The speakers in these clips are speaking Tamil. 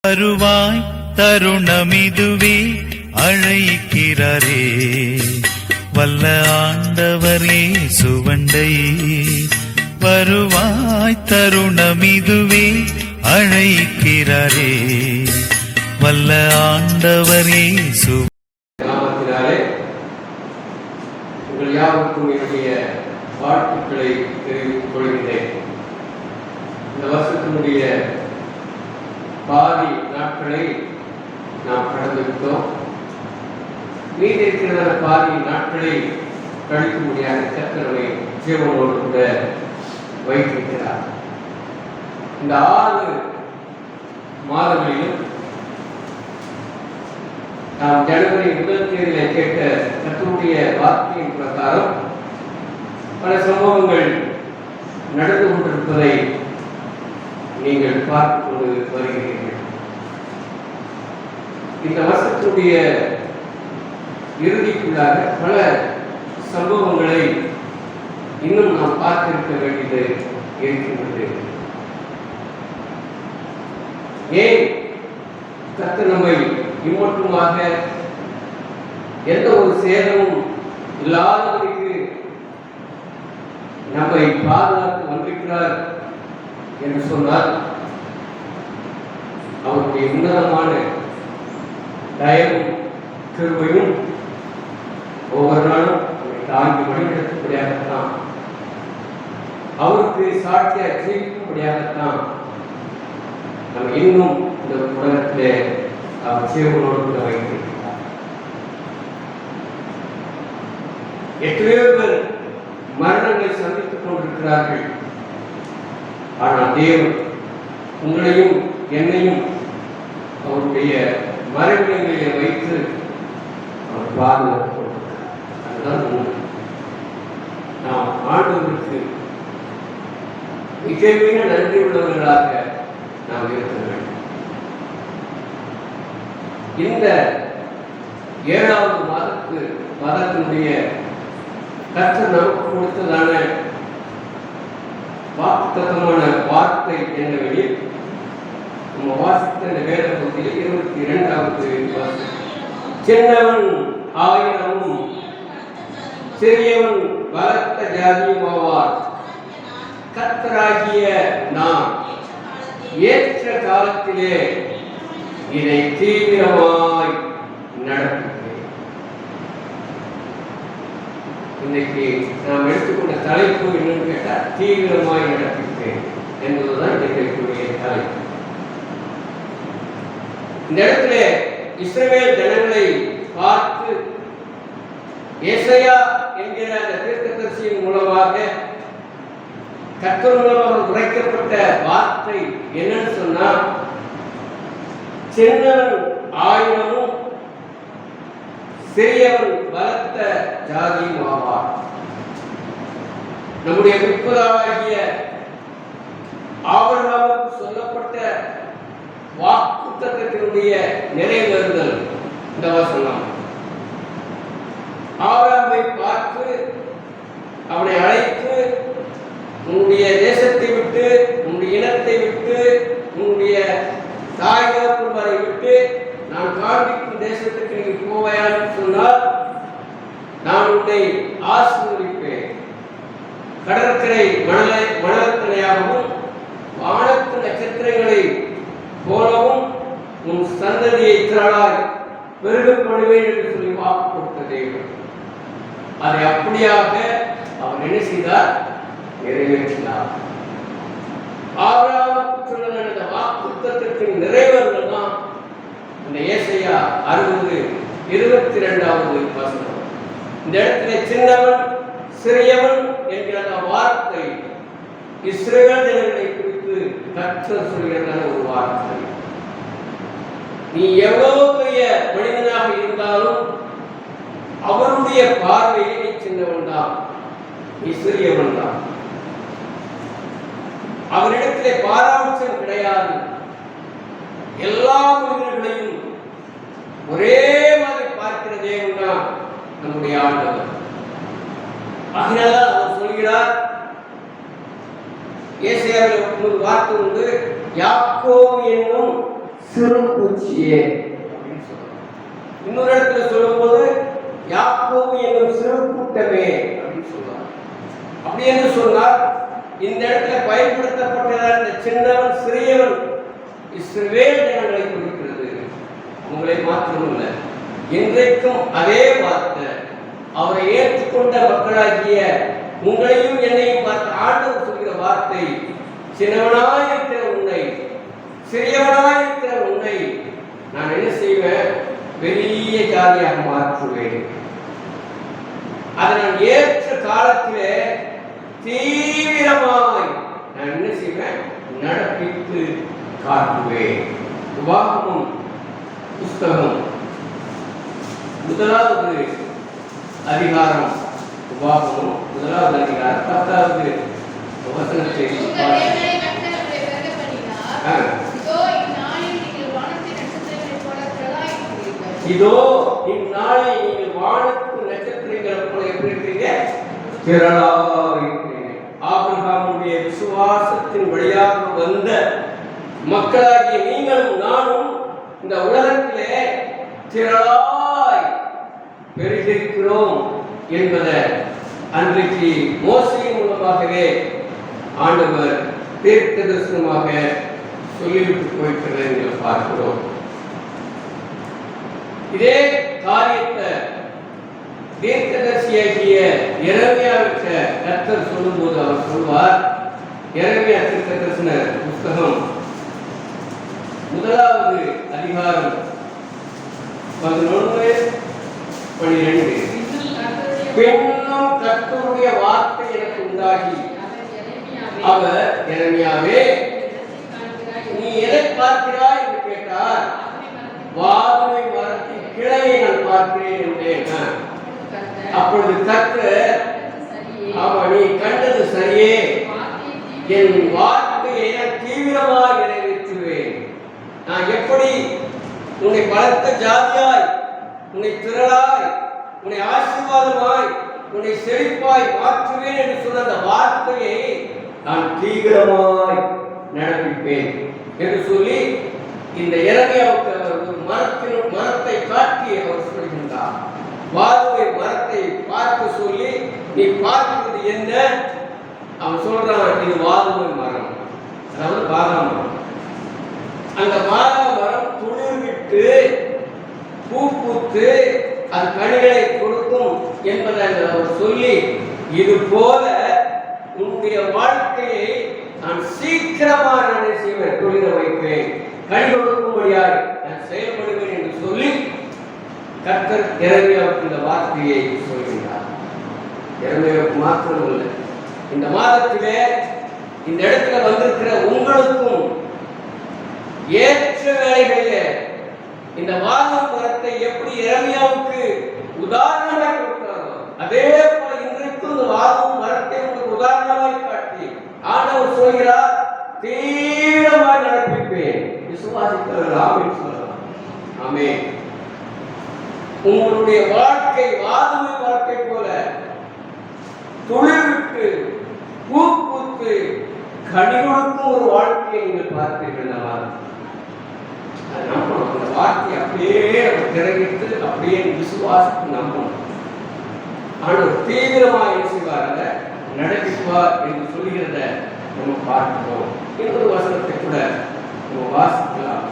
வருவாய் தருணமிதுவே அழைக்கிறாரே வல்ல ஆண்டவரே சுவண்டை வருவாய் தருணமிதுவே அழைக்கிறாரே வல்ல ஆண்டவரே நாமத்தினாலே உங்கள் யாருக்கும் என்னுடைய வாழ்த்துக்களை தெரிவித்துக் கொள்கிறேன். இந்த வருஷத்தினுடைய பாதி நாட்களை நாம் கடந்துவிட்டோம். மீதி இருக்கிற பாதி நாட்களை கழிக்க முடியாத கர்த்தரை ஜீவனோடு கூட வைத்திருக்கிறார். இந்த 6 மாதங்களிலும் நாம் ஜனவரி 1 தேதியிலே கேட்ட கர்த்தருடைய வார்த்தையின் பிரகாரம் பல சம்பவங்கள் நடந்து கொண்டிருப்பதை நீங்கள் பார்த்துக் கொண்டு வருகிறீர்கள். இந்த வருஷத்துடைய இறுதிக்குள்ளாக பல சம்பவங்களை இன்னும் நாம் பார்த்திருக்க வேண்டியது இருக்கின்றது. ஏன் கர்த்தர் நம்மை இம்மட்டுமாக எந்த ஒரு சேதமும் இல்லாதவருக்கு நம்மை பாதுகாத்து வந்திருக்கிறார் என்று சொன்னால் அவருடைய உன்னதமான தயவும் கிருபையும் ஒவ்வொரு நாளும் தாங்கி வழிநடத்தபடியாகத்தான், அவருக்கு சாட்சியாக ஜீவிக்கும்படியாகத்தான் நம்ம இன்னும் இந்த உலகத்திலே அவர் ஜீவனோடு வைத்திருக்கிறார். எத்தனையோ பேர் மரணங்களை சந்தித்துக் கொண்டிருக்கிறார்கள். ஆனால் தேவன் உங்களையும் என்னையும் அவருடைய மறைவிடங்களிலே வைத்து அவர் பாதுகாத்துக் கொண்டிருக்கிறார். அதுதான் உண்மை. நாம் ஆண்டவருக்கு மிக மிக நன்றி உள்ளவர்களாக நாம் இருக்க வேண்டும். இந்த 7வது மாதத்தினுடைய கர்த்தர் நமக்கு கொடுத்ததான வாக்குத்தத்தமான வார்த்தை என்னவெனில், நம்ம வாசித்த இந்த வேத பகுதியில் 22வது வாசகம், சின்னவன் ஆயிரமும் சிறியவன் பலத்த ஜாதியும் ஆவார், கர்த்தராகிய நான் ஏற்ற காலத்திலே இதை தீவிரமாய் நடத்துகிறேன். இன்னைக்கு நாம் எடுத்துக்கொண்ட தலைப்பு என்னன்னு கேட்டால் தீவிரமாய் நடத்துகிறேன் என்பதுதான் இன்றைக்குரிய தலைப்பு. இந்த இடத்துல இஸ்ரவேல் ஜனங்களை பார்த்து ஏசாயா என்கிற அந்த தீர்க்கதரிசியின் மூலமாக கர்த்தர் மூலமாக உரைக்கப்பட்ட வார்த்தை என்னன்னு சொன்னா, சின்னவன் ஆயிரமும் சிறியவன் பலத்த ஜாதியும் ஆவார். நம்முடைய முற்பதாகிய ஆபிரகாமுக்கு சொல்லப்பட்ட வாக்குத்தத்தத்தினுடைய நிறைவேறுதல் இந்த வசனம். ஆபிரகாமை பார்த்து அவனை அழைத்து, உன்னுடைய தேசத்தை விட்டு, உன்னுடைய இனத்தை விட்டு, உன்னுடைய தாய் தகப்பனை விட்டு நான் காண்பிக்கும் தேசத்துக்கு நீ போவாயான்னு சொன்னால் நான் உன்னை ஆசீர்வதிப்பேன். கடற்கரை மணலத்தனையாகவும் வானத்து நட்சத்திரங்களை போலவும் உன் சந்ததியை திரளாய் பெருகப் பண்ணுவேன் என்று சொல்லி வாக்கு கொடுத்த தேவன் அதை அப்படியாக அவர் என்ன செய்தார்? நிறைவேற்றினார். ஆபிரகாமுக்கு சொன்ன அந்த வாக்குத்தத்தத்திற்கு நிறைவேறுதல் தான் இந்த ஏசாயா 60:22வது வசனம். இந்த இடத்துல சின்னவன் சிறியவன் என்கிற வார்த்தை இஸ்ரவேல் ஜனங்களை குறித்து கர்த்தர் சொல்கிறதான ஒரு வார்த்தை. நீ எவ்வளவு பெரிய மனிதனாக இருந்தாலும் அவருடைய பார்வையை நீ சின்னவன் தான், நீ சிறியவன் தான். அவரிடத்திலே பாராபட்சம் கிடையாது. எல்லா மனிதர்களையும் ஒரே மாதிரி பார்க்கிற தேவன் தான் நம்முடைய ஆண்டவர். அதனால அவர் சொல்கிறார், ஏசாயாவில் ஒரு வார்த்தை உண்டு, யாக்கோபு என்னும் சிறு பூச்சியே அப்படின்னு சொல்றார். இன்னொரு இடத்துல சொல்லும்போது யாக்கோபு என்னும் சிறு கூட்டமே அப்படின்னு சொல்றார். அப்படி என்று சொன்னால் இந்த இடத்துல பயன்படுத்தப்பட்டதால் இந்த சின்னவன் சிறியவன் இஸ்ரவேல் ஜனங்களை குறிக்கிறது. உங்களை மாற்றமில்லை, இன்றைக்கும் அதே வார்த்தை அவரை ஏற்றுக்கொண்ட மக்களாகிய உங்களையும் என்னையும் பார்த்து ஆண்டவர் சொல்கிற வார்த்தை, சின்னவனாயிருக்கிற உன்னை, சிறியவனாயிருக்கிற உன்னை நான் என்ன செய்வேன்? பெரிய ஜாதியாக மாற்றுவேன். அதை நான் ஏற்ற காலத்திலே தீவிரமாய் நான் என்ன செய்வேன்? நடப்பித்து காட்டுவேன். உபாகமம் புஸ்தகம் 1வது அதிகாரம், உபாகமம் 1வது அதிகாரம் 10வது வசனத்தை இதோ இந்நாளை நீங்கள் வானத்து நட்சத்திரங்களை போல எப்படி இருக்கீங்க? திரளாக இருக்கிறீங்க. ஆபிரகாமுடைய விசுவாசத்தின் வழியாக வந்த மக்களாகிய நீங்களும் நானும் இந்த உலகத்திலே திரளாய் பெருகிருக்கிறோம் என்பதை அன்றைக்கு மோசையின் மூலமாகவே ஆண்டவர் தீர்க்க தரிசனமாக சொல்லிவிட்டு போய்கிறதை நீங்கள் பார்க்கிறோம். இதே காரியத்தை தீர்க்கதரிசியாகிய எரேமியாவுக்கு கர்த்தர் சொல்லும்போது அவர் சொல்வார். எரேமியா தீர்க்க தரிசன புஸ்தகம் 1வது அதிகாரம் 11-12. பின்னும் கர்த்தருடைய வார்த்தை எனக்கு உண்டாகி அவர், எரேமியாவே, நீ எதை பார்க்கிறாய் என்று கேட்டார். வாதுமை மரத்தின் கிளையை நான் பார்க்கிறேன் என்றேன். அப்பொழுது கர்த்தர், ஆமா, நீ கண்டது சரியே, என் வார்த்தையை நான் தீவிரமாக நிறைவேற்றுவேன். நான் எப்படி உன்னை பலத்த ஜாதியாய், உன்னை திரளாய், உன்னை ஆசீர்வாதமாய், உன்னை செழிப்பாய் மாற்றுவேன் என்று சொன்ன அந்த வார்த்தையை நான் தீவிரமாய் நடப்பிப்பேன் என்று சொல்லி இந்த எரேமியாவுக்கு அவர் ஒரு மரத்தை காட்டி அவர் சொல்கின்றார். வாதுமை மரத்தை பார்க்க சொல்லி, நீ பார்க்கிறது என்ன? அவன் சொல்றான், இது வாதுமை மரம், அதாவது பாதாம் மரம். அந்த பாதாம் மரம் துளிர்விட்டு பூ பூத்து அது கனிகளை கொடுக்கும் என்பதை அவர் சொல்லி, இது போல உன்னுடைய வாழ்க்கையை நான் சீக்கிரமாக நான் செய்வேன், துளிர வைப்பேன், கனி கொடுக்கும்படியாக நான் செயல்படுவேன் என்று சொல்லி கர்த்தர் எரேமியாவுக்கு இந்த வார்த்தையை சொல்கிறார். எரேமியாவுக்கு மாத்திரமில்லை, இந்த மாதத்திலே இந்த இடத்துல வந்திருக்கிற உங்களுக்கும் ஏற்ற வேலைகளிலே இந்த வாதம் மரத்தை எப்படி எரேமியாவுக்கு உதாரணமாக கொடுத்தாரோ அதே போல இன்றைக்கும் இந்த வாதம் மரத்தை உங்களுக்கு உதாரணமாக காட்டி ஆண்டவர் சொல்கிறார், தீவிரமாக நடப்பிப்பேன். விசுவாசித்தவர்கள் ஆமென் சொல்லலாம். ஆமென். உங்களுடைய வாழ்க்கை வாதுமை வாழ்க்கை போல துளிர்விட்டு பூ பூத்து கனி கொடுக்கும் ஒரு வாழ்க்கையை நீங்கள் பார்ப்பீர்கள். அது நம்பணும். அந்த வார்த்தையை அப்படியே நம்ம திறகிட்டு அப்படியே விசுவாசத்தை நம்பணும். ஆனால் தீவிரமாக என்ன செய்வார்? நடப்பிப்பார் என்று சொல்லுகிறத நம்ம பார்க்கிறோம். இன்னொரு வசனத்தை கூட நம்ம வாசிக்கலாம்.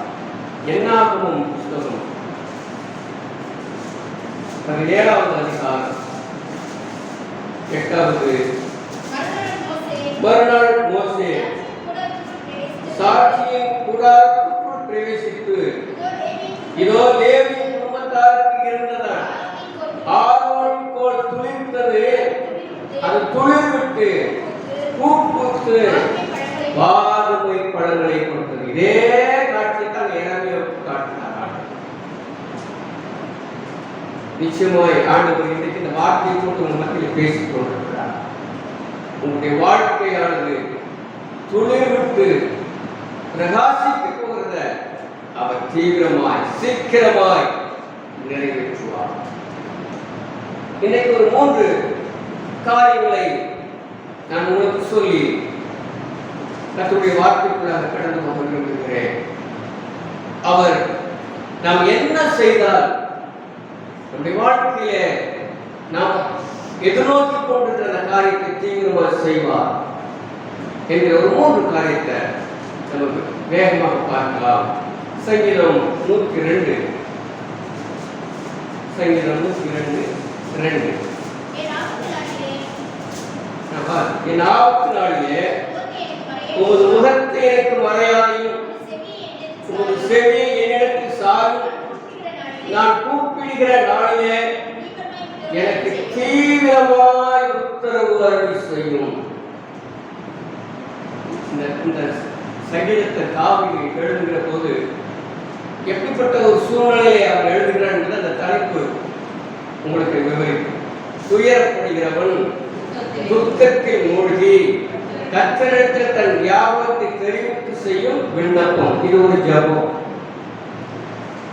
என்னாகமும் புஸ்தகம் 17வது அதிகாரம் 8வது. மறுநாள் மோசே சாட்சியின் கூடாரத்துக்குள் பிரவேசித்து, இதோ லேவியின் குடும்பத்தாருக்கு இருந்தது ஆரோன் கோல் துளிர்த்தது, அது துளிர்விட்டு பூ பூத்து வாதுமை பழங்களை கொடுத்தது. இதே காட்சியை தான் எரேமியாவுக்கு காட்டினார். நிச்சயமாய் ஆண்டவர் இன்றைக்கு இந்த வார்த்தையை போட்டு உங்கள் மத்தியில் பேசிக் கொண்டிருக்கிறார். உங்களுடைய வாழ்க்கையானது துளிர்விட்டு பிரகாசிக்க போகிறத அவர் தீவிரமாய் சீக்கிரமாய் நிறைவேற்றுவார். இன்னைக்கு ஒரு 3 காரியங்களை நான் உங்களுக்கு சொல்லி கர்த்தருடைய வார்த்தைக்குள்ளாக கடந்து போக விரும்புகிறேன். அவர் நாம் என்ன செய்தால் நம்முடைய வாழ்க்கையிலே நாம் எதிர்நோக்கி கொண்டிருக்கிற அந்த காரியத்தை தீவிரமாக செய்வார் என்கிற ஒரு 3 காரியத்தை நமக்கு வேகமாக பார்க்கலாம். சங்கீதம் 102 சங்கீதம் 102 என் ஆபத்து நாளிலே உமது முகத்தை எனக்கு மறையாதையும் உமது செவியை என்னிடத்தில் சாரும். நான் கூப்பிடுகிற நாளிலே எனக்கு தீவிரமாய் உத்தரவு அருளி செய்யும். இந்த சங்கீதத்தை தாவீது எழுதுகிற போது எப்படிப்பட்ட ஒரு சூழ்நிலையை அவர் எழுதுகிறார் என்பது அந்த தலைப்பு உங்களுக்கு விவரிக்கும். துயரப்படுகிறவன் துக்கத்தில் மூழ்கி கர்த்தரிடத்தில் தன் வியாபத்தை தெரிவித்து செய்யும் விண்ணப்பம், இது ஒரு ஜெபம்.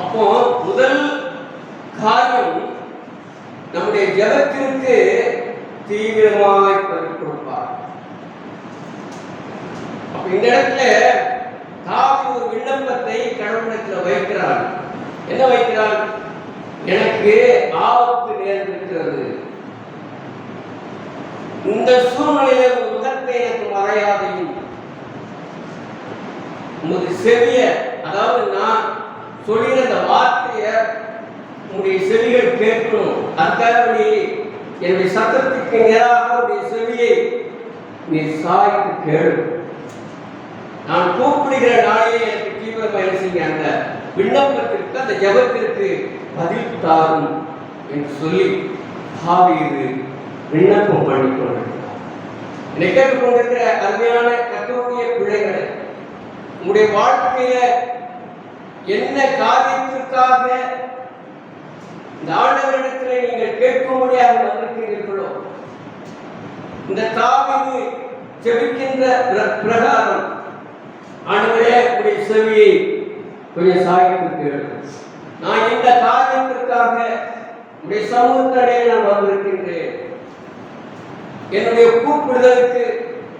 அப்போ முதல் காரியம் நம்முடைய ஜெபத்திற்கு தீவிரமாய் பதில் கொடுப்பார். அப்ப இந்த இடத்துல தாவீது ஒரு விண்ணப்பத்தை கடவுளிடத்தில் வைக்கிறான். என்ன வைக்கிறான்? எனக்கு ஆபத்து நேர்ந்திருக்கிறது, இந்த சூழ்நிலையில முகத்தை எனக்கு மறையாதையும் உமது செவிய, அதாவது நான் சொல்லிற அந்த வார்த்தைய உங்களுடைய செவிகள் கேட்கணும். அதுக்காக என்னுடைய சத்தத்துக்கு நேராக உடைய செவியை நீ சாய்த்து கேளு. நான் கூப்பிடுகிற நாளையே எனக்கு தீவிரமாக செய்ய அந்த விண்ணப்பத்திற்கு அந்த ஜெபத்திற்கு பதில் தாரும் என்று சொல்லி தாவீது விண்ணப்பம் பண்ணி கொண்டிருக்கிறார். என்னை கேட்டுக்கொண்டிருக்கிற அருமையான கர்த்தருடைய பிள்ளைகளை, உங்களுடைய வாழ்க்கையில என்ன காரியத்திற்காக இந்த ஆண்டவரிடத்தில் நீங்கள் கேட்கும்படியாக வந்திருக்கிறீர்களோ, இந்த தாவீது ஜெபிக்கின்ற பிரகாரம் ஆண்டவரே உடைய செவியை கொஞ்சம் சாய்த்து, நான் இந்த காரியத்திற்காக உடைய சமூகத்திலே நான் வந்திருக்கின்றேன், என்னுடைய கூப்பிடுதலுக்கு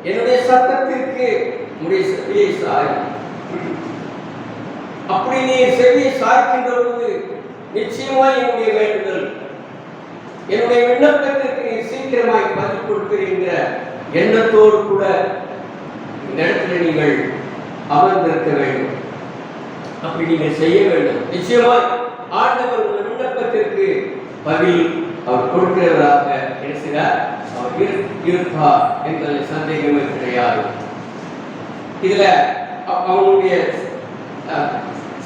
என்னுடைய சத்தத்திற்கு உடைய செவியை சாய். அப்படி நீ செவியை சாய்க்கின்ற போது நிச்சயமாய் என்னுடைய வேண்டுதல், என்னுடைய விண்ணப்பத்திற்கு நீ சீக்கிரமாய் பதில் கொடுக்கிறீங்க எண்ணத்தோடு கூட இந்த இடத்துல நீங்கள் அமர்ந்திருக்க வேண்டும். அப்படி நீங்கள் செய்ய வேண்டும். நிச்சயமாய் ஆண்டவர் உங்கள் விண்ணப்பத்திற்கு பதில் அவர் கொடுக்கிறவராக இருக்கிறார். அவர் இருப்பார் என்பதில் சந்தேகமே கிடையாது. இதுல அவனுடைய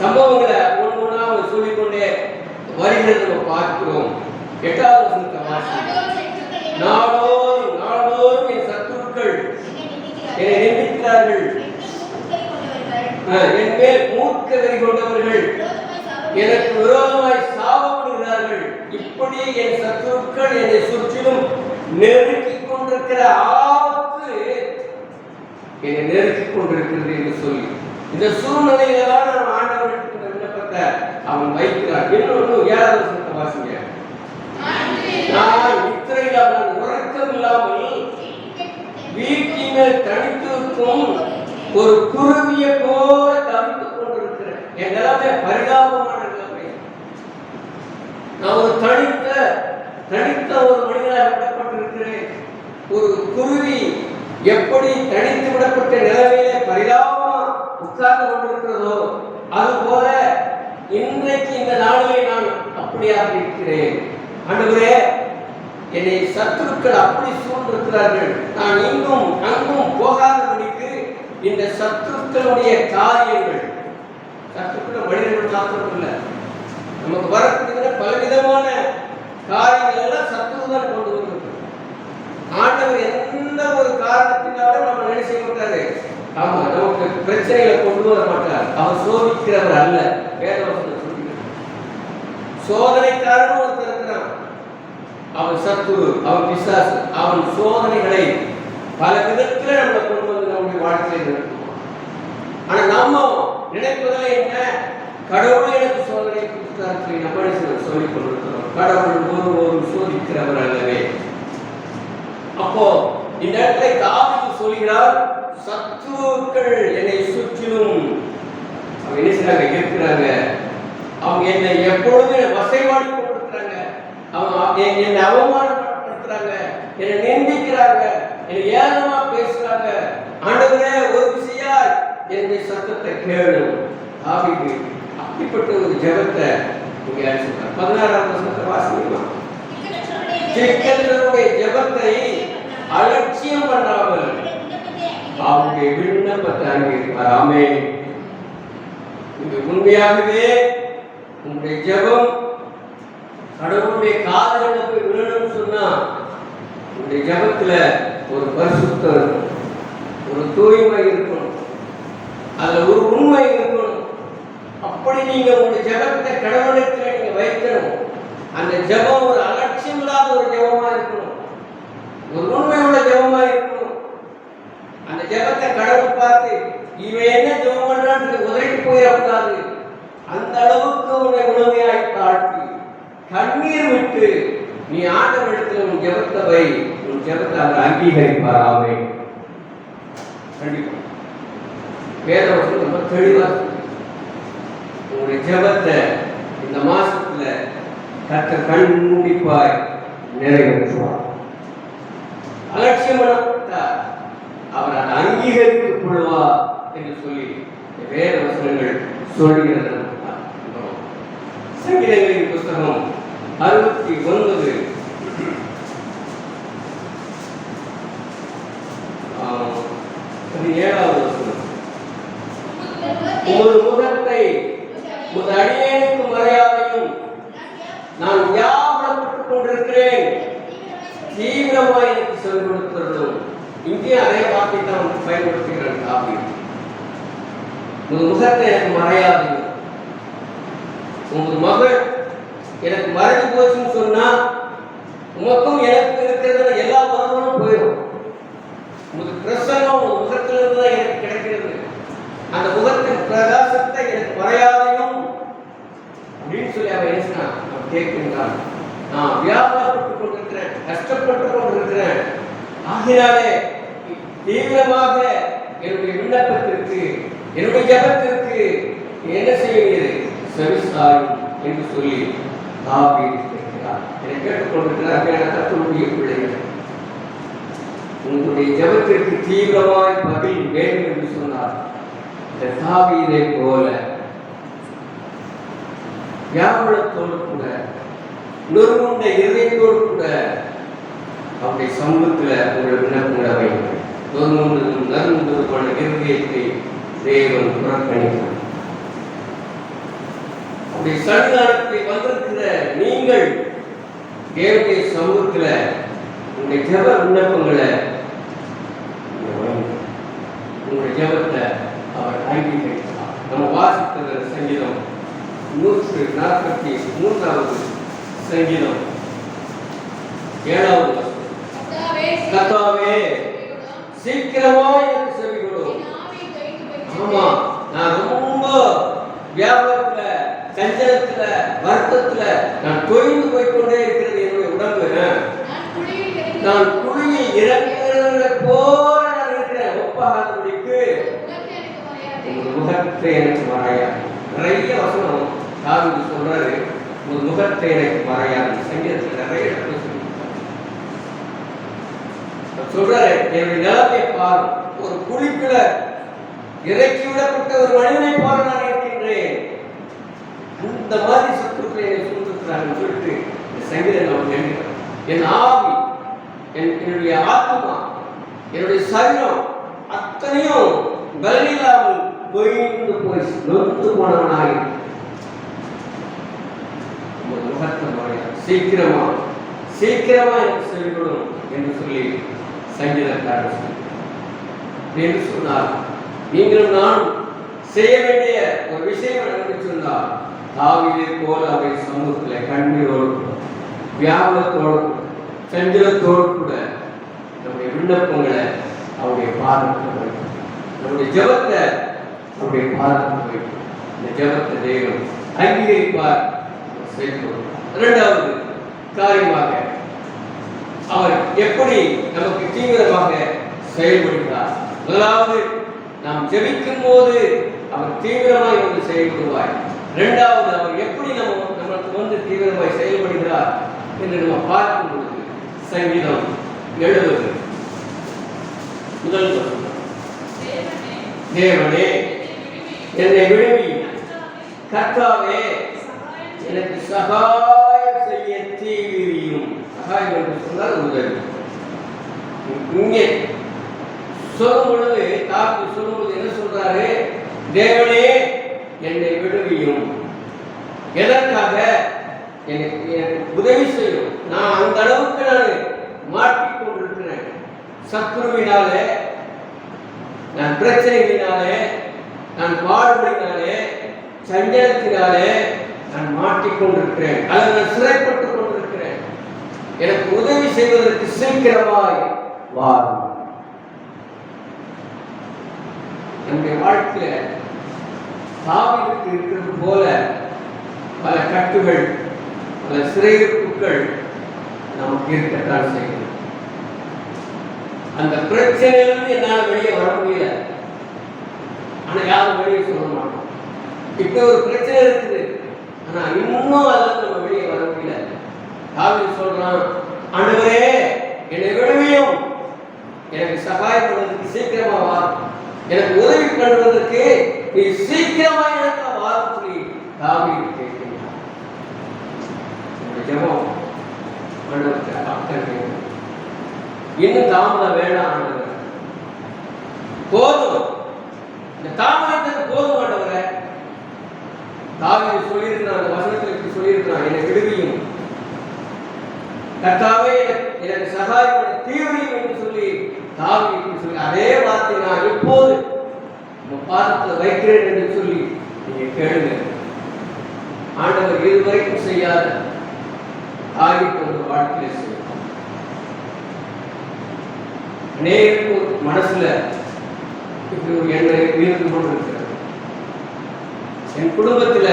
சம்பவங்களை ஒவ்வொன்றா அவர் சொல்லிக்கொண்டே வருகிறது நம்ம பார்க்கிறோம். 8வது வசனத்தை வாசிக்கிறோம். நாளோறும் என் சத்துருக்கள் என்னை நிந்திக்கிறார்கள், என் மேல் மூர்க்க வெறி கொண்டவர்கள் எனக்கு விரோதமாய் சாபப்படுகிறார்கள். இப்படி என் சத்துருக்கள் என்னை சுற்றிலும் நெருக்கிக் கொண்டிருக்கிற ஆபத்து என்னை நெருக்கிக் கொண்டிருக்கிறது என்று சொல்லி இந்த சூழ்நிலையில தான் நம்ம ஆண்டவருக்கு விண்ணப்பத்தை அவன் வைக்கிறான். இன்னொன்று 7வது வசனத்தை வாசிங்க. நான் நித்திரை இல்லாமல் உறக்கம் இல்லாமல் வீட்டின் மேல் தனித்திருக்கும் ஒரு குருவியை போல தவித்துக் கொண்டிருக்கிறேன். என் நிலைமை பரிதாபமான நிலைமை. நான் ஒரு தனித்த ஒரு மனிதனாக விடப்பட்டிருக்கிறேன். ஒரு குருவி எப்படி தனித்து விடப்பட்ட நிலைமையில பரிதாபமா உட்கார்ந்து கொண்டிருக்கிறதோ அதுபோல இன்றைக்கு இந்த நாளிலே நான் அப்படியாக இருக்கிறேன். ஆண்டவரே, என்னை சத்துருக்கள் அப்படி சூழ்ந்திருக்கிறார்கள். நான் இங்கும் அங்கும் போகாதபடிக்கு இந்த சத்துருக்களுடைய காரியங்கள், சத்துருக்கள் மனிதர்கள் மாத்திரம் இல்லை, நமக்கு வரக்கூடிய பலவிதமான காரியங்கள் எல்லாம் சத்துருதான் கொண்டு வந்திருக்கு. ஆண்டவர் எந்த ஒரு காரணத்தினாலும் நம்ம நினைச்ச மாட்டாரு, ஆமா நமக்கு பிரச்சனைகளை கொண்டு வர மாட்டார். அவர் சோதிக்கிறவர் அல்ல. வேதவசனம் சொல்லுகிறார், சோதனைக்காரன் ஒருத்தர் இருக்கிறான். அவன் சத்துரு, அவன் பிசாசு. அவன் சோதனைகளை பல விதத்துல நம்மளை கொண்டு வந்து நம்முடைய வாழ்க்கையை நடத்துவான். ஆனா நம்ம நினைப்பதில் என்ன, கடவுளை எனக்கு சோதனை கொடுத்தாரு நம்ம சொல்லிக் கொண்டிருக்கிறோம். கடவுள் ஒருவரும் சோதிக்கிறவர் அல்லவே. அப்போ இந்த இடத்துல தாவீது சொல்கிறார், சத்துருக்கள் என்னை சுற்றிலும் என்ன செய்றாங்க இருக்கிறாங்க. அவங்க என்னை எப்பொழுதுமே வசைபாடி கொண்டிருக்கிறாங்க. அவங்க என்னை அவமானப்படுத்துறாங்க, என்னை நிந்திக்கிறாங்க, என்னை ஏளனமா பேசுறாங்க. ஆண்டவரே ஒரு விசையா என்னுடைய சத்தத்தை கேளு. தாவீது அப்படிப்பட்ட ஒரு ஜெபத்தை இங்கே சொல்றார். 16ஆம் வசனத்தை வாசிக்கலாம். சிக்கல்களுடைய ஜெபத்தை அலட்சியம் பண்ணாமல் அவருடைய விண்ணப்பத்தை அங்கீகரிப்பார். ஆமென். உண்மையாகவே உங்களுடைய ஜெபம் கடவுளுடைய காதுல போய் விழணும்னு சொன்னா உங்களுடைய ஜெபத்துல ஒரு பரிசுத்தம் இருக்கும், ஒரு தூய்மை இருக்கணும், அதுல ஒரு உண்மை இருக்கணும். அப்படி நீங்க உங்களுடைய ஜெபத்தை கடவுளத்துல நீங்க வைக்கணும். அந்த ஜெபம் ஒரு அலட்சியம் இல்லாத ஒரு ஜெபமா இருக்கணும், ஒரு உண்மையுள்ள ஜெபமா இருக்கணும். அந்த ஜெபத்தை கடவுள் பார்த்து இவன் என்ன ஜெபம் பண்றான்னு உதறிட்டு போயிடக்கூடாது. அந்த அளவுக்கு உன்னை உணவையாய் தாழ்த்தி கண்ணீர் விட்டு நீ ஆண்டவரிடத்தில் உன் ஜெபத்தை வை. உன் ஜெபத்தை அவர் அங்கீகரிப்பார். ஆமென். கண்டிப்பா வேதவசனம் ரொம்ப தெளிவா உங்களுடைய ஜெபத்தை இந்த மாசத்துல கர்த்தர் கண்டிப்பாய் நிறைவேற்றுவார். அலட்சியம் பண்ணப்பட்டார், அவர் அதை அங்கீகரித்துக் கொள்வார் என்று சொல்லி வேத வசனங்கள் சொல்கிறது. சங்கீதங்களின் புஸ்தகம் 69 17வது வசனம். உமது முகத்தை உமது அடியேனுக்கு மறையாதையும் நான் வியாபனப்பட்டுக் கொண்டிருக்கிறேன், தீவிரமாய் எனக்கு சொல்லிக் கொடுத்துள்ளோம். இங்கே அதே வார்த்தை தான் பயன்படுத்துகிறான் தாவீது. உமது முகத்தை எனக்கு மறையாதையும். உமது மகள் எனக்கு மறைஞ்சு போச்சுன்னு சொன்னா உமக்கும் எனக்கு இருக்கிறது எல்லா மரங்களும் போயிடும். உமது பிரசன்னம் உங்க முகத்திலிருந்து தான் எனக்கு கிடைக்கிறது. அந்த முகத்தின் பிரகாசத்தை எனக்கு மறையாதையும் அப்படின்னு சொல்லி அவன் என்ன கேட்கின்றான். நான் வியாபாரப்பட்டுக் கொண்டிருக்கிறேன், கஷ்டப்பட்டுக் கொண்டிருக்கிறேன். ஆகினாலே தீவிரமாக என்னுடைய விண்ணப்பத்திற்கு என்னுடைய ஜெபத்திற்கு என்ன செய்கிறது செவிசாயும் என்று சொல்லி தாவீது கேட்கிறார். என்னை கேட்டுக்கொண்டிருக்கிறார் கர்த்தருடைய பிள்ளைகள், உங்களுடைய ஜெபத்திற்கு தீவிரமாய் பதில் வேண்டும் என்று சொன்னார். இந்த தாவீதை போல வியாபனத்தோடு கூட நொறுங்குண்ட இதயத்தோடு கூட அவருடைய சமூகத்துல உங்கள் விண்ணப்பங்களை வைங்கள். நறுங்குண்டதுமான இருதயத்தை தேவன் புறக்கணித்தார். அப்படி சன்னிதானத்தில் வந்திருக்கிற நீங்கள் தேவனுடைய சமூகத்துல உங்களுடைய ஜெப விண்ணப்பங்களை உங்களுடைய ஜெபத்தை அவர் அங்கீகரித்தார். நம்ம வாசித்தது சங்கீதம் 143வது சங்கீதம் 7வது வசனம். கர்த்தாவே சீக்கிரமாய் எனக்கு செவி கொடு. ஆமா, நான் ரொம்ப வியாபாரத்துல, சஞ்சலத்துல, வருத்தத்துல நான் தொய்ந்து போய்கொண்டே இருக்கிறது என்னுடைய உடம்பு. நான் குழியில் இறங்குகிறவர்களை போல நான் இருக்கிறேன். ஒப்பாகாதபடிக்கு உங்கள் முகத்தை எனக்கு மறையாது. நிறைய வசனம் தாவீது சொல்றாரு, உங்கள் முகத்தை எனக்கு மறையாது. சங்கீதத்தில் நிறைய சொல்றாரு, என்னுடைய நிலைமை பாரு, ஒரு குழிக்குள்ள இறக்கி விடப்பட்ட ஒரு மனிதனை பாரு நான் இருக்கின்றேன். அந்த மாதிரி சத்துருக்களை என்னை சூழ்ந்திருக்கிறார்கள் சொல்லிட்டு இந்த சங்கீதம் நம்ம எழுதுகிறோம். என் ஆவி, என்னுடைய ஆத்மா, என்னுடைய சரீரம் அத்தனையும் பலனில்லாமல் தொய்ந்து போய் நொந்து போனவனாய் முகத்தை மறையாது. சீக்கிரமா சீக்கிரமா எனக்கு சொல்லிவிடும் என்று சொல்லி சங்கீதக்காரர் என்று சொன்னார். நீங்களும் நான் செய்ய வேண்டிய ஒரு விஷயம் நடந்து சொன்னார். தாவீதை போல அவை சமூகத்தில் கண்ணீரோடு வியாபாரத்தோடு சஞ்சலத்தோடு கூட நம்முடைய விண்ணப்பங்களை அவருடைய பாதத்தில் வைக்கும். நம்முடைய ஜெபத்தை அவருடைய பாதத்தில் வைக்கும். இந்த ஜெபத்தை தேவன் அங்கீகரிப்பார். இரண்டாவது காரியமாக அவர் எப்படி நமக்கு தீவிரமாக செயல்படுகிறார். முதலாவது, நாம் ஜெபிக்கும் போது அவர் தீவிரமாய் வந்து செயல்படுவார். இரண்டாவது, அவர் எப்படி நமக்கு வந்து தீவிரமாய் செயல்படுகிறார் என்று நம்ம பார்க்கும் பொழுது சங்கீதம் 70 முதல் வசனம், தேவனே என்னை விடுவியும், கர்த்தாவே எனக்கு சகாயம் செய்ய தீவிரியும். சகாயம் என்று சொன்னால் உதவி. இங்கே சொல்லும் பொழுது தாவீது சொல்லும் பொழுது என்ன சொல்றாரு? தேவனே என்னை விடுவியும். எதற்காக? எனக்கு உதவி செய்யும். நான் அந்த அளவுக்கு நான் மாட்டிக்கொண்டிருக்கிறேன். சத்துருவினாலே, நான் பிரச்சனைகளினாலே, நான் பாடுபடினாலே, சஞ்சலத்தினாலே நான் மாட்டிக்கொண்டிருக்கிறேன், அல்லது நான் சிறைப்பட்டுக் கொண்டிருக்கிறேன். எனக்கு உதவி செய்வதற்கு சீக்கிரமாய் வாரும். நம்முடைய வாழ்க்கையில தாவீதுக்கு இருக்கிறது போல பல கட்டுகள், பல சிறையிருப்புகள் நமக்கு இருக்கத்தான் செய்யும். அந்த பிரச்சனையிலிருந்து என்னால் வெளியே வர முடியல, ஆனா யாரும் வெளியே சொல்ல மாட்டோம். இப்ப ஒரு பிரச்சனை இருக்குது, ஆனா இன்னும் அதில் நம்ம வெளியே வர முடியல. தாவீது சொல்றான், ஆண்டவரே என்னை விடுவியும், எனக்கு சகாயப்படுவதற்கு சீக்கிரமா வா, எனக்கு உதவி பண்ணுவதற்கு நீ சீக்கிரமா எனக்கு வாரும் சொல்லி தாவீது கேட்கிறான். ஜெபம் ஆண்டவருக்கு அக்கறை, இன்னும் தாமதம் வேண்டாம் ஆண்டவரே, போதும், இந்த தாமதத்துக்கு போதும் ஆண்டவரே. தாவீது சொல்லியிருக்கிறான், அந்த வசனத்தில் இப்படி சொல்லியிருக்கிறான், என்னை விடுவியும், கர்த்தாவே எனக்கு சகாயப்பட தீவிரியும் என்று சொல்லி தாவீது சொல்லி அதே வார்த்தை நான் இப்போது உங்க பாதத்தில் வைக்கிறேன் என்று சொல்லி நீங்க கேளுங்க. ஆண்டவர் இதுவரைக்கும் செய்யாத தாவீது ஒரு வாழ்க்கையில செய்யும். அநேக மனசுல இப்படி ஒரு எண்ணம் இருந்து கொண்டிருக்கிறது. என் குடும்பத்துல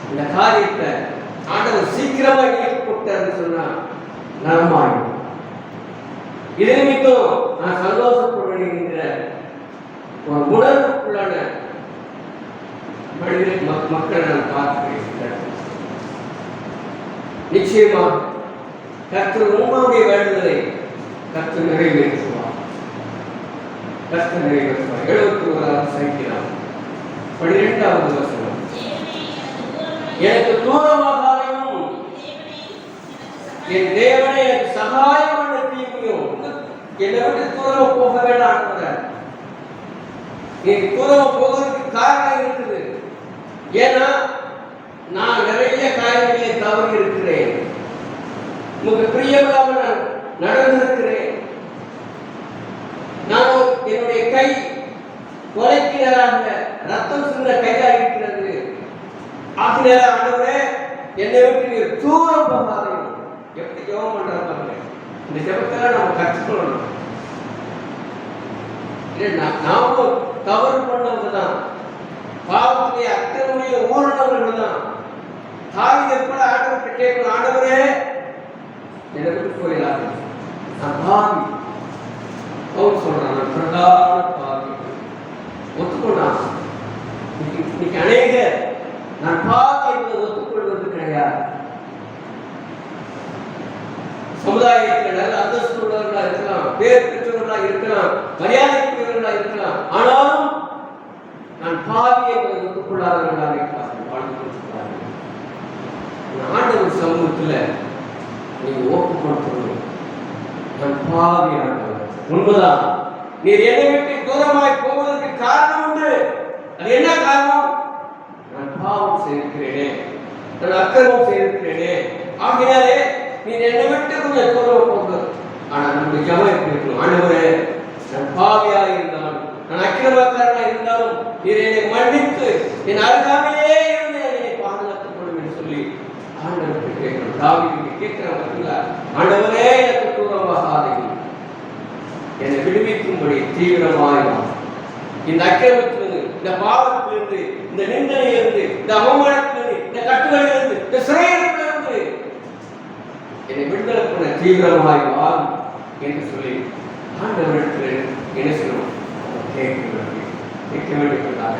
இந்த காரியத்தை ஆண்டவர் சீக்கிரமா ஈடுபட்டார்னு சொன்னா நலமாயும், இது நிமித்தம் நான் சந்தோஷப்படுகின்ற ஒரு உணர்வுக்குள்ளான மனித மக்களை நான் பார்க்கிறேன். நிச்சயமா கர்த்தர் உங்களுடைய வேண்டுதலை கர்த்தர் நிறைவேற்றுவார். கர்த்தர் நிறைவேற்றுவார். 71 சங்கீதம் 12வது வசனம், எனக்கு தூரமாகாயும் என் தேவனை எனக்கு சகாயம் பண்ண தீமையும். என்னை விட்டு தூரம் போக வேண்டாம். நீ தூரம் போவதற்கு காரணம் இருக்குது. ஏன்னா நான் நிறைய காரியங்களை தவறி இருக்கிறேன், உங்களுக்கு பிரியமில்லாம நான் நடந்திருக்கிறேன். நான் என்னுடைய கை கொலைக்கினராக ரத்தம் சிந்த கையாக இருக்கிறது. ஆகினால ஆண்டவரே என்னை விட்டு நீர் தூரம் போகாதே. எப்படி ஜெபம் பண்றாங்க, இந்த ஜெபத்தை நம்ம கற்றுக்கொள்ளணும். நாமும் தவறு பண்ணவங்கதான், பாவத்துடைய அத்தனுடைய ஊரணவர்கள் தான். தாவீது எப்பட ஆண்டவர்கிட்ட கேட்கணும், ஆண்டவரே என்னை விட்டு போயிடாது, நான் பாவி. அவர் சொல்றான், நான் பிரதான பாவி. ஒத்துக்கொண்டான். இன்னைக்கு அநேக நான் பாவி என்பதை ஒத்துக்கொள்வது கிடையாது. சமுதாயத்தில் நல்ல அந்தஸ்து உள்ளவர்களா இருக்கலாம், பேர் பெற்றவர்களா இருக்கலாம், மரியாதைக்குரியவர்களா இருக்கலாம், ஆனாலும் நான் பாவி என்பதை ஒத்துக்கொள்ளாதவர்களாக இருக்கிறார்கள், வாழ்ந்து கொண்டிருக்கிறார்கள். ஆண்டவர் சமூகத்தில் நீங்க ஒப்புக்கொள்ளணும், நான் பாவியானவர். உண்மைதான், நீர் என்னை விட்டு தூரமாய் போவதற்கு காரணம் உண்டு. அது என்ன காரணம்? நான் பாவம் செய்திருக்கிறேனே, நான் அக்கிரமம் செய்திருக்கிறேனே. ஆகினாலே நீ என்னை விட்டு கொஞ்சம் தூரம் போக. ஆனா நம்முடைய ஜெபம் எப்படி இருக்கணும்? ஆண்டவரே நான் பாவியாக இருந்தாலும், நான் அக்கிரமக்காரனாக இருந்தாலும் நீர் என்னை மன்னித்து என் அருகாமையே இருந்து என்னை பாதுகாத்துக் கொள்ளும் என்று சொல்லி ஆண்டவருக்கு கேட்கணும். தாவீது கேட்கிறான், பார்த்தீங்களா? ஆண்டவரே எனக்கு தூரமாகாதீர்கள், என்னை விடுவிக்கும்படி தீவிரமாய் இந்த அக்கிரமத்திலிருந்து, இந்த பாவத்திலிருந்து, இந்த நிந்தனையிலிருந்து, இந்த அவமானத்திலிருந்து, இந்த கட்டுகளிலிருந்து, இந்த சிறையிலிருந்து என்னை விடுதலை பண்ண தீவிரமாய் என்று சொல்லி ஆண்டவரிடத்தில் என்ன சொல்லணும்? கேட்கிறது. வைக்க வேண்டியதாக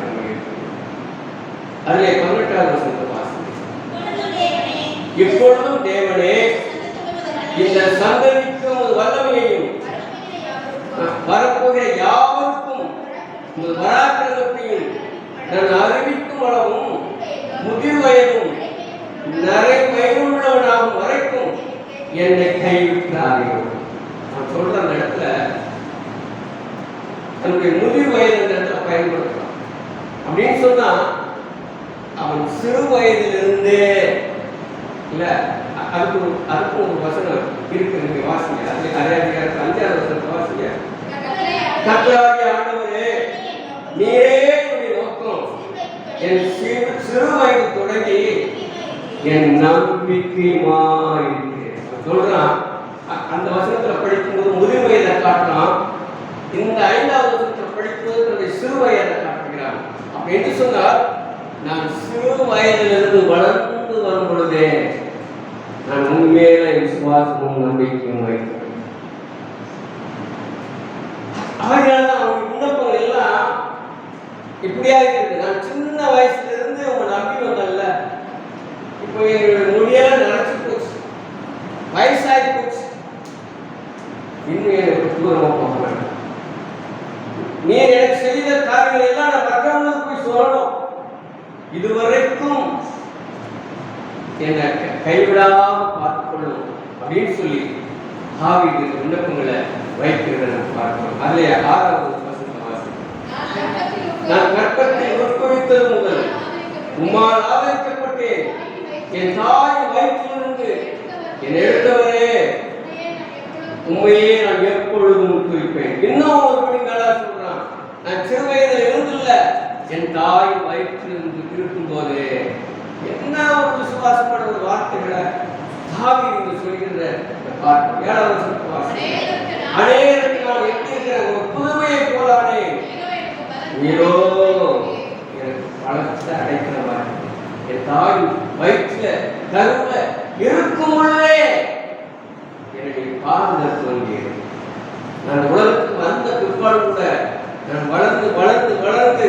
அதிலே 18வது வசனத்தை வாசிக்கிறேன். இப்பொழுதும் தேவனே இந்த சந்ததிக்கும் வல்லமையையும் வரப்போகிற யாவருக்கும் பராக்கிரமத்தையும் நான் அறிவிக்கும் அளவும் முதிர் வயதும் நிறை வயதுள்ளவனாகும் வரைக்கும் என்னை கைவிட்டார்கள். நான் சொல்ற அந்த இடத்துல தன்னுடைய முதிர் வயது என்ற இடத்துல பயன்படுத்தலாம். அப்படின்னு சொன்னா அவன் சிறு வயதிலிருந்தே இல்ல அதுக்கு ஒரு வசனம் இருக்கு. நீங்க வாசிங்க. அதுல நிறைய 5வது வசனத்தை வாசிங்க. கர்த்தராகிய ஆண்டவரே, நீரே என்னுடைய நோக்கம், என் சிறு வயது தொடங்கி என் நம்பிக்கையுமாயிருக்கு சொல்றான். அந்த வசனத்துல படிக்கும்போது முதிர் வயதை காட்டுறான். இந்த 5வது வசனத்தை படிக்கும்போது தன்னுடைய சிறு வயதை காட்டுகிறான். அப்ப என்று சொன்னால் நான் சிறு வயதிலிருந்து வளர்ந்து வரும் பொழுதே நான் உண்மையில விசுவாசமும் நம்பிக்கையும் வைக்கிறேன். அவர்களால் அவங்க விண்ணப்பங்கள் எல்லாம் இப்படியா இருக்கு. நான் சின்ன வயசுல இருந்து உங்க நம்பி வந்தேன்ல, இப்போ என்னுடைய முடியெல்லாம் நினைச்சு போச்சு, வயசாகி போச்சு, இன்னும் எனக்கு தூரமா போக வேண்டாம். நீ எனக்கு செய்த காரியங்கள் எல்லாம் நான் மற்றவங்களுக்கு போய் சொல்லணும். இதுவரைக்கும் என்னை கைவிடாம பார்த்துக்கொள்ளணும் அப்படின்னு சொல்லி தாவீது விண்ணப்பங்களை வைக்கிறத பார்க்கிறோம். அதிலே 6வது வசனத்தை வாசிக்கிறோம். நான் கர்ப்பத்தில் உட்பவித்தது முதல் உம்மால் ஆதரிக்கப்பட்டேன். என் தாய் வயிற்றிலிருந்து என் எடுத்தவரே உண்மையே நான் எப்பொழுதும் குறிப்பேன். இன்னும் ஒருபடி மேலா சொல்றான். நான் சிறு வயதில் இருந்துள்ள என் தாய் வயிற்றிலிருந்து இருக்கும் போது என்ன ஒரு விசுவாசப்பட ஒரு வார்த்தைகளை தாவீது சொல்கின்ற பார்க்கிறோம். 7வது வசனத்தை வாசிக்கிறோம். அநேகருக்கு நான் எட்டியிருக்கிற ஒரு புதுமையை போலானே, நீரோ எனக்கு பலத்தை அடைக்கிற மாதிரி என் தாய் வயிற்றுல கருவுல இருக்கும் பொழுதே என்னுடைய பாதுகாத்து வந்தேன். நான் உலகத்துக்கு வந்த பிற்பாடு கூட நான் வளர்ந்து வளர்ந்து வளர்ந்து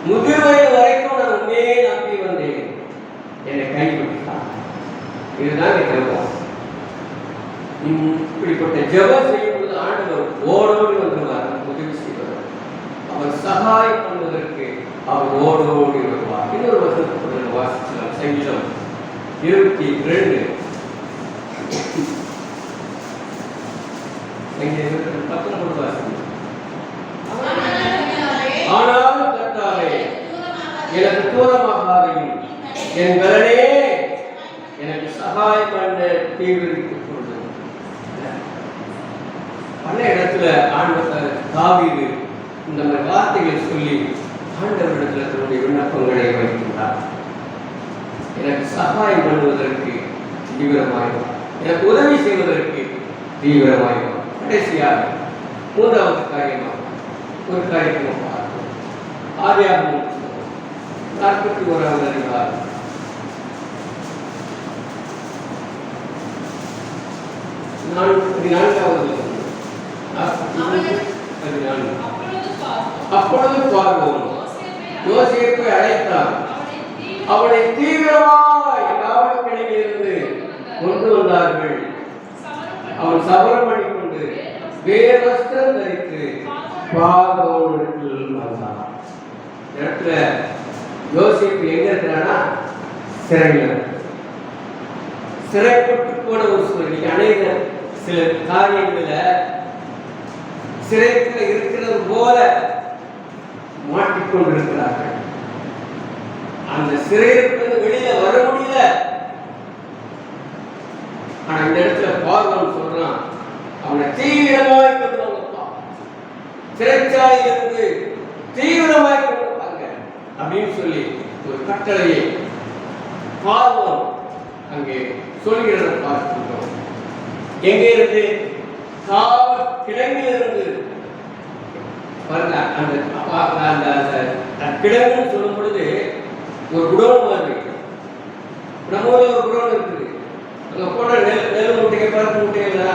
முதிர் வயது வரைக்கும் நான் உண்மையே நம்பி வந்தேன். என்னை கைவிட்டான். இதுதான் ஜெபம். இப்படிப்பட்ட ஜெபம் செய்யும் பொழுது ஆண்டவர் ஓடோடி வந்துடுவார், உதவி செய்வார். அவர் சகாயம் பண்ணுவதற்கு அவர் ஓடோடி வருவார். இன்னொரு வசனத்தை வாசிக்கலாம். சங்கீதம் 22 19 வாசிக்கலாம். ஆனாலும் கர்த்தாவே எனக்கு தூரமாகாதையும் என் பலனே எனக்கு சகாயம் பண்ண தீவிரித்துக் கொண்டு. பல இடத்துல ஆண்டவர் தாவீது இந்த மாதிரி வார்த்தைகளை சொல்லி ஆண்டவரிடத்துல தன்னுடைய விண்ணப்பங்களை வைக்கின்றார். எனக்கு சகாயம் பண்ணுவதற்கு தீவிரமாயும் எனக்கு உதவி செய்வதற்கு தீவிரமாயும். கடைசியாக 3வது காரியமாக ஒரு காரியமாக பார்க்கிறோம். ஆதியாகமம் 41வது அதிகாரம் 14வது. அப்பொழுது பார்வோன் யோசேப்பை அழைத்தான். அவனை தீவிரமாய் காவல்களிலிருந்து கொண்டு வந்தார்கள். அவன் சபரம் பண்ணிக்கொண்டு வேவஸ்திரம் தரித்து பார்வோனிடத்தில் வந்தான். இடத்துல யோசேப்பு எங்க இருக்கிறானா? சிறையில். சிறைப்பட்டு போன ஒரு சூழ்நிலை. அநேக சில காரியங்கள சிறைக்குள்ள இருக்கிறது போல மாட்டிக்கொண்டிருக்கிறார்கள். அந்த சிறையிலிருந்து வெளியில வர முடியல. ஆனா இந்த இடத்துல பார்வோன் சொல்றான், அவனை தீவிரமாய் கொண்டு வந்தப்பா, சிறைச்சாலையிலிருந்து தீவிரமாய் கொண்டு வந்தாங்க அப்படின்னு சொல்லி ஒரு கட்டளையை பார்வோன் அங்கே சொல்கிறத பார்க்கின்றோம். எங்கே இருந்து? காவல் கிடங்கிலிருந்து. அந்த கிடங்குன்னு சொல்லும் பொழுது ஒரு குடோன் மாதிரி, நம்ம ஊர்ல ஒரு குடோன் இருக்குது. அங்க போன நெல் மூட்டைகள் பருப்பு மூட்டைகள்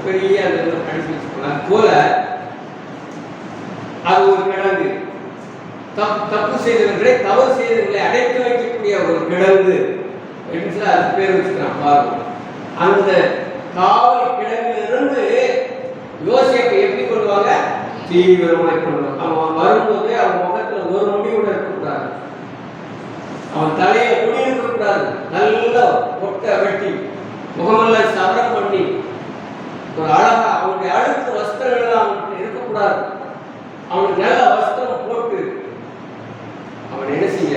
பெரிய அந்த அனுப்பி வச்சுக்கலாம். அது போல அது ஒரு கிடங்கு. தப்பு செய்தவர்களை, தவறு செய்தவர்களை அடைத்து வைக்கக்கூடிய ஒரு கிடங்கு என்று அது பேர் வச்சுக்கிறான் பாருங்க. அந்த காவல் கிடங்கிலிருந்து யோசேப்பை எப்படி கொள்வாங்க? தீவிரமாய் கொள்வாங்க. அவன் வரும்போது அவன் முகத்துல ஒரு முடிவோட இருக்கக்கூடாது, அவன் தலையை முடி இருக்கக்கூடாது, நல்லா பொட்டை வெட்டி முகமெல்லாம் சவரம் பண்ணி ஒரு அழகா அவனுடைய அழுத்த வஸ்திரங்கள் அவனுக்கு இருக்கக்கூடாது. அவனுக்கு நல்ல வஸ்திரம் போட்டு அவன் என்ன செய்ய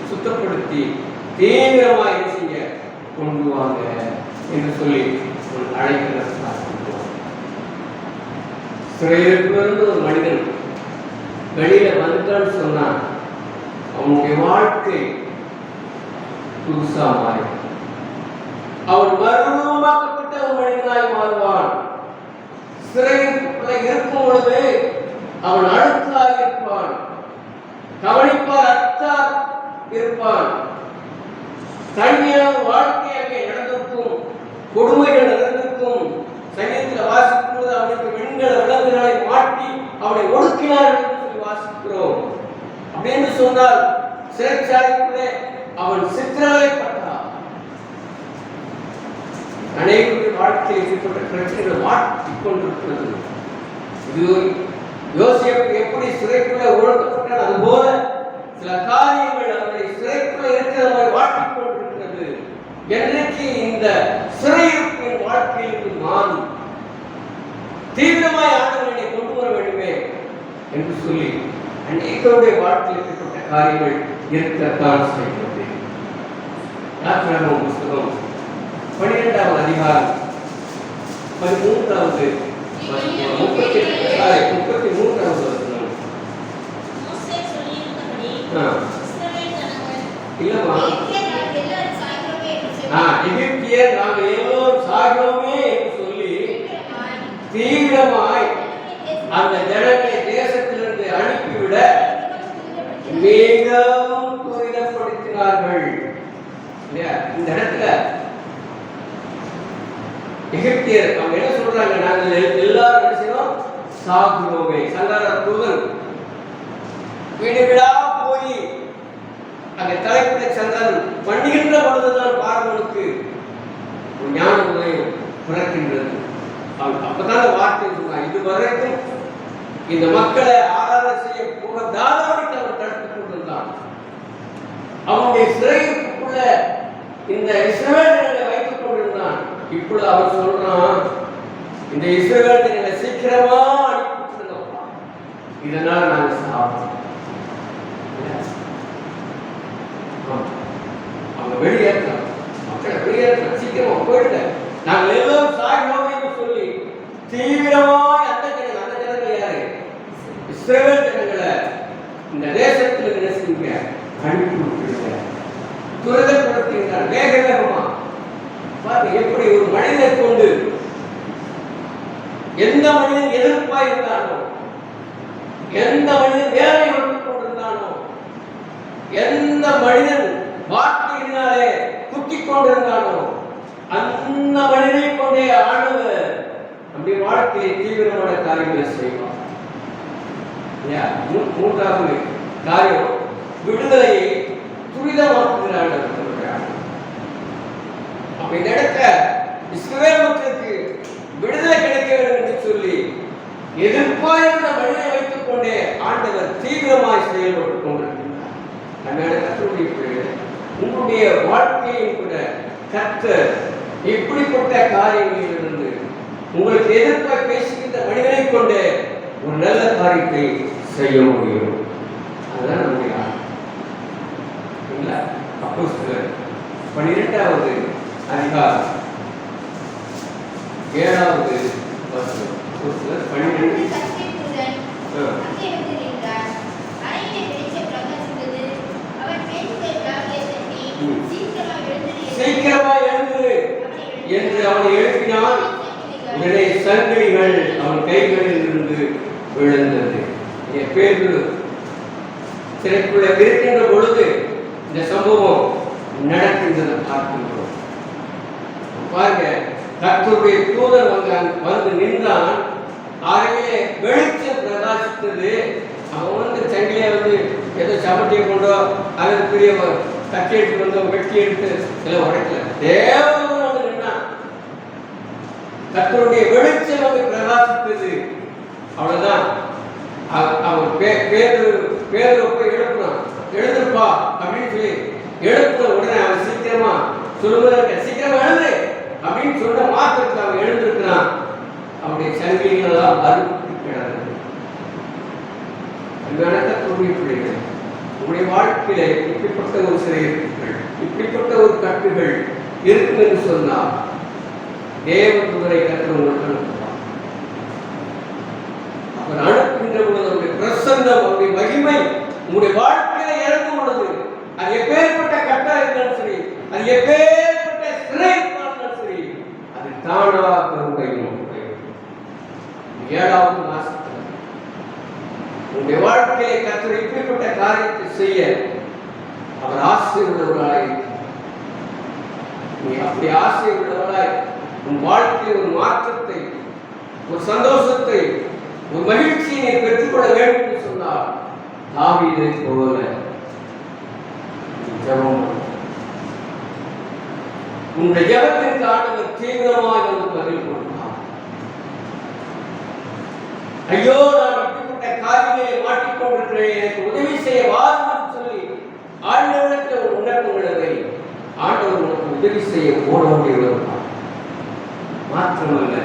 சுத்தப்படுத்தி தீவிரமாக என்ன செய்ய கொண்டு வாங்க என்று சொல்லி அழைக்கிறார். சிறையிலிருந்து ஒரு மனிதன் வெளியில வந்துட்டான்னு சொன்னா அவனுடைய வாழ்க்கை புதுசா மாறி அவன் மறுரூபமாக்கப்பட்ட ஒரு மனிதனாய் மாறுவான். சிறைக்குள்ள இருக்கும் பொழுது அவன் அழுக்காக இருப்பான், கவனிப்பார் அச்சார் இருப்பான், தனியான வாழ்க்கை அங்கே நடந்திருக்கும், கொடுமைகள் நடந்திருக்கும். சங்கீதத்தில் வாசிக்கும் போது அவனுக்கு வெண்கல விலங்குகளை மாட்டி அவனை ஒடுக்கினார் என்று சொல்லி வாசிக்கிறோம். அப்படின்னு சொன்னால் சிறைச்சாலைக்குள்ளே அவன் சித்திரவதைப்பட்டான். அனைவருடைய வாழ்க்கையில் ஏற்பட்ட பிரச்சனைகள் மாற்றிக் கொண்டிருக்கிறது. இது யோசேப்பு எப்படி சிறைக்குள்ளே ஒழுக்கப்பட்டால் அதுபோல சில காரியங்கள் அவருடைய சிறைக்குள்ளே இருக்கிறவரை மாற்றிக் கொண்டிருக்கிறது. என்றைக்கு இந்த சிறையிருப்பின் வாழ்க்கையிலிருந்து மாறி தீவிரமாய் ஆண்டவனை கொண்டு வர வேண்டுமே என்று சொல்லி அநேகருடைய வாழ்க்கையில் ஏற்பட்ட காரியங்கள் இருக்கத்தான் செய்கிறது. யாத்திராகமம் புஸ்தகம் 12ஆம் அதிகாரம் 13வது 33வது வசனம். இல்லம்மா, எகிப்தியர் நாங்கள் எல்லோரும் சாகிறோமே என்று சொல்லி தீவிரமாய் அந்த ஜனங்களை தேசத்திலிருந்து அனுப்பிவிட மிகவும் துரிதப்படுத்தினார்கள். இந்த இடத்துல எகிப்தியர் அவங்க என்ன சொல்றாங்க? நாங்கள் எல்லாரும் என்ன செய்யணும்? சாகுறோமே. சங்கார தூதன் வீடு வீடா போய் அங்கே தலைப்பிட சங்கரன் பண்ணுகின்ற பொழுதுதான் பார்வனுக்கு ஒரு ஞான உதயம் பிறக்கின்றது. அப்பதான் வார்த்தை சொன்னான், இதுவரைக்கும் இந்த மக்களை ஆராதனை செய்ய போகாதபடிக்கு அவன் தடுத்துக் கொண்டிருந்தான். அவனுடைய சிறைக்குள்ள இந்த இஸ்ரவேலர்களை வைத்துக் கொண்டிருந்தான். இப்பொழுது அவன் சொல்றான், இந்த இஸ்ரவேலர்களை சீக்கிரமா அனுப்பிவிடுங்க, இதனால நாங்கள் சாப்பிட்டோம். அவங்க வெளியேற்றான், மக்களை வெளியேற்றான், சீக்கிரமா போயிட்ட, நாங்கள் எல்லோரும் சாகிறோம் என்று சொல்லி தீவிரமாய் அந்த ஜனங்கள் யாரு? இஸ்ரவேல் ஜனங்களை இந்த தேசத்தில் என்ன செய்யுங்க? அனுப்பி விட்டுருங்க, துரிதப்படுத்துகிறார் வேக வேகமா. பாருங்க எப்படி ஒரு மனிதனை கொண்டு எந்த மனிதன் எதிர்ப்பாய் இருந்தானோ, எந்த மனிதன் வேலை வைத்துக் கொண்டிருந்தானோ, எந்த மனிதன் வார்த்தையினாலே குத்திக் கொண்டிருந்தானோ அந்த மனிதனை கொண்டே ஆண்டவர் நம்முடைய வாழ்க்கையை தீவிரமான காரியங்களை செய்வார். மூன்றாவது காரியம், விடுதலையை துரிதமாக்குகிறார். அப்ப இந்த இடத்துல இஸ்ரவேல் மக்களுக்கு விடுதலை கிடைக்க வேண்டும் என்று சொல்லி எதிர்பார்த்த மனிதனை வைத்துக் கொண்டே ஆண்டவர் தீவிரமாய் செயல்பட்டுக் கொண்டிருக்கிறார். உங்களுடைய வாழ்க்கையும் கூட கர்த்தர் இப்படிப்பட்ட காரியங்களிலிருந்து உங்களுக்கு எதிர்ப்பாக பேசுகின்ற மனிதனை கொண்டு ஒரு நல்ல காரியத்தை செய்ய முடியும். அதுதான் நம்முடைய அப்போஸ்தலர் 12வது அதிகாரம் 7வது வசனம். அப்போஸ்தலர் 12 சீக்கிரமா எழுந்து என்று அவனை எழுப்பினான். உடனே சங்கிலிகள் அவன் கைகளில் இருந்து விழுந்தது. பேதுரு சிறைக்குள்ள இருக்கின்ற பொழுது இந்த சம்பவம் நடக்கின்றதை பார்க்கின்றோம். பாருங்க, கர்த்தருடைய தூதர் வந்து நின்றான். அறையிலே வெளிச்சம் பிரகாசித்தது. அவன் வந்து சங்கிலியை வந்து ஏதோ சமட்டியை கொண்டோ அல்லது பெரிய கட்டி எடுத்து வந்தோ வெட்டி எடுத்து எல்லாம் உடைக்கல. தேவன் வந்து நின்னா கர்த்தருடைய வெளிச்சம் வந்து பிரகாசித்தது. அவ்வளவுதான். அவன் பேரு போய் எழுப்புனான். எழுதுப்பா அப்படின்னு சொல்லி எழுப்புன உடனே அவன் சீக்கிரமா சொல்லுவதற்கு சீக்கிரமா எழுது அப்படின்னு சொன்ன மாத்திரத்தில் அவன் எழுந்திருக்கிறான். அவனுடைய சங்கிலிகளெல்லாம் அறுபட்டு கிடந்தது. பிள்ளைகள், உங்களுடைய வாழ்க்கையில இப்படிப்பட்ட ஒரு சிறையிருப்புகள், இப்படிப்பட்ட ஒரு கட்டுகள் இருக்கும் என்று சொன்னால் தேவதூதரை கர்த்தர் உங்களுக்கு அனுப்புவார். அவர் அனுப்புகின்ற பொழுது அவருடைய பிரசன்னம், அவருடைய மகிமை உங்களுடைய வாழ்க்கையில இறங்கும் பொழுது அது எப்பேற்பட்ட கட்டா இருந்தாலும் சரி, அது எப்பேற்பட்ட சிறை இருந்தாலும் சரி, அது தானாக உடையும். 7வது மாசத்துல உங்களுடைய வாழ்க்கையை கர்த்தர் இப்படிப்பட்ட காரியத்தை செய்ய அவர் ஆசை உள்ளவராய், நீ அப்படி ஆசை உள்ளவராய் உன் வாழ்க்கையில் ஒரு மாற்றத்தை, ஒரு சந்தோஷத்தை, ஒரு மகிழ்ச்சியை நீ பெற்றுக்கொள்ள வேண்டும் என்று சொன்னால் தாவீதை போல ஜெபம். உன்னுடைய ஜெபத்திற்கு ஆண்டவர் தீவிரமாக வந்து பதில் கொடுத்தார். ஐயோ, நான் இப்படிப்பட்ட காரியங்களை மாட்டிக்கொண்டிருக்கிறேன், எனக்கு உதவி செய்ய வாருங்கள் சொல்லி ஆண்டவருக்கு ஒரு உணர்வு உள்ளதை ஆண்டவர் உனக்கு உதவி செய்ய ஓடோடி வருவார். மாற்றமல்ல,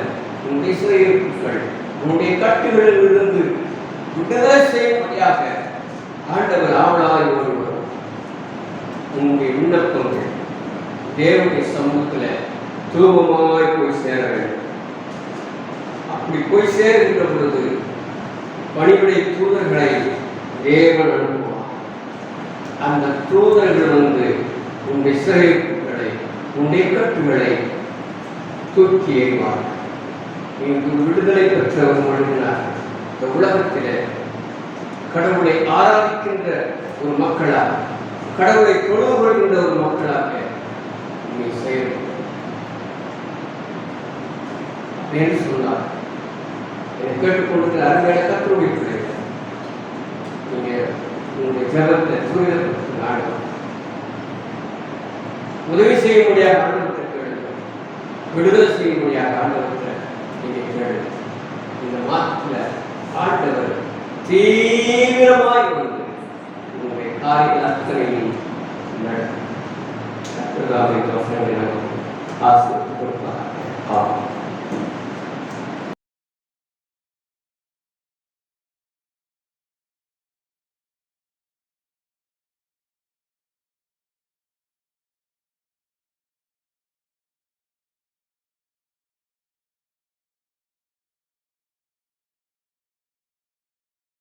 உன்னுடைய சிறையிருப்புகள், உன்னுடைய கட்டுகளில் இருந்து விடுதலை செய்யும்படியாக ஆண்டவர் ஆவலாய் வருவார். உன்னுடைய விண்ணப்பங்கள் தேவனுடைய சமூகத்தில் தூபமாய் போய் சேர வேண்டும். அப்படி போய் சேருகின்ற பொழுது பணிவிடை தூதர்களை தேவன் அனுப்புவார். அந்த தூதர்கள் வந்து உன்னுடைய சிறையிருப்புகளை, உன்னுடைய கட்டுகளை தூக்கி எறிவார். நீங்கள் விடுதலை பெற்ற ஒரு மனிதனாக இந்த உலகத்தில் கடவுளை ஆராதிக்கின்ற ஒரு மக்களாக, கடவுளை தொழுது கொள்கின்ற ஒரு மக்களாக நீ செய்யணும் என்று சொன்னார். கேட்டுக்கொண்டு அருமையான கற்றுடைய பிள்ளைகள், நீங்க உங்களுடைய ஜபத்தை துரிதப்படுத்த நாடும் உதவி செய்ய முடியாத ஆண்டவத்தை கேளுங்க, விடுதலை செய்ய முடியாத ஆண்டவத்தை நீங்க கேளுங்க. இந்த மாதத்தில் ஆண்டவர் தீவிரமாய் வந்து உங்களுடைய காரியங்கள் அத்தனையும் நடக்கும். ஆசை